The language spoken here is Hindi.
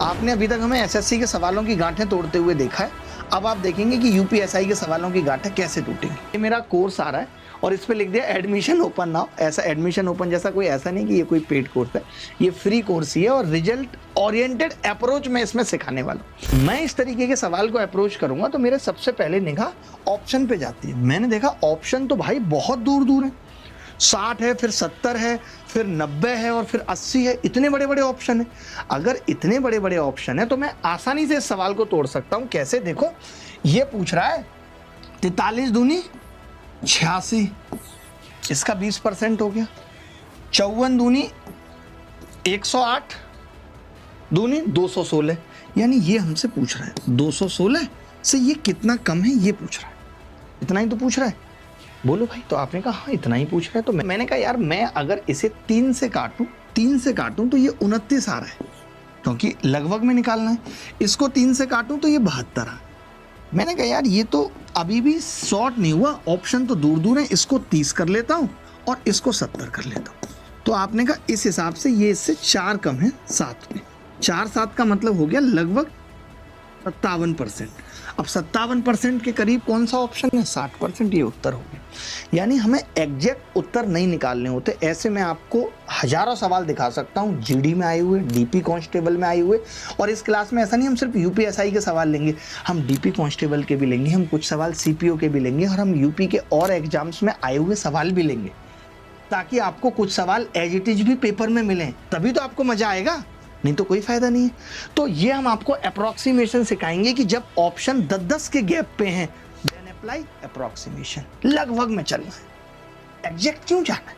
आपने अभी तक हमें एसएससी के सवालों की गांठें तोड़ते हुए देखा है, अब आप देखेंगे कि यूपीएसआई के सवालों की गांठें कैसे टूटेंगी। ये मेरा कोर्स आ रहा है और इस पे लिख दिया एडमिशन ओपन नाउ। ऐसा एडमिशन ओपन जैसा कोई ऐसा नहीं कि ये कोई पेड कोर्स है, ये फ्री कोर्स ही है और रिजल्ट ओरिएंटेड अप्रोच मैं इसमें सिखाने वाला हूँ। मैं इस तरीके के सवाल को अप्रोच करूंगा तो मेरे सबसे पहले निगाह ऑप्शन पे जाती है। मैंने देखा ऑप्शन तो भाई बहुत दूर दूर है, 60 है, फिर 70 है, फिर 90 है और फिर 80 है। इतने बड़े बड़े ऑप्शन है। अगर इतने बड़े बड़े ऑप्शन है तो मैं आसानी से इस सवाल को तोड़ सकता हूं। कैसे? देखो, ये पूछ रहा है 43 दूनी 86, इसका 20% हो गया। 54 दूनी 108 दूनी 216, यानी ये हमसे पूछ रहा है 216 से ये कितना कम है, ये पूछ रहा है। इतना ही तो पूछ रहा है। बोलो भाई, तो आपने कहा हाँ इतना ही पूछ रहा है। तो मैंने कहा यार मैं अगर इसे 3 से काटूं तो ये 29 आ रहा है, क्योंकि लगभग में निकालना है। इसको 3 से काटूं तो ये 72 आ। मैंने कहा यार ये तो अभी भी शॉर्ट नहीं हुआ, ऑप्शन तो दूर दूर है। इसको 30 कर लेता हूं और इसको 70 कर लेता हूं। तो आपने कहा इस हिसाब से ये इससे 4 कम है 7 में। 4 7 का मतलब हो गया लगभग 57%। अब 57% के करीब कौन सा ऑप्शन है? 60%। ये उत्तर हो गया। यानी हमें एग्जैक्ट उत्तर नहीं निकालने होते। ऐसे मैं आपको हजारों सवाल दिखा सकता हूँ, जीडी में आए हुए, डीपी कांस्टेबल में आए हुए। और इस क्लास में ऐसा नहीं हम सिर्फ यूपीएसआई के सवाल लेंगे, हम डीपी कांस्टेबल के भी लेंगे, हम कुछ सवाल सीपीओ के भी लेंगे और हम यूपी के और एग्जाम्स में आए हुए सवाल भी लेंगे, ताकि आपको कुछ सवाल एज इट इज भी पेपर में मिले। तभी तो आपको मजा आएगा, नहीं तो कोई फायदा नहीं है। तो ये हम आपको अप्रोक्सीमेशन सिखाएंगे कि जब ऑप्शन 10-10 के गैप पे हैं, देन अप्लाई अप्रोक्सीमेशन। लगभग में चलना है, एग्जैक्ट क्यों जाना है।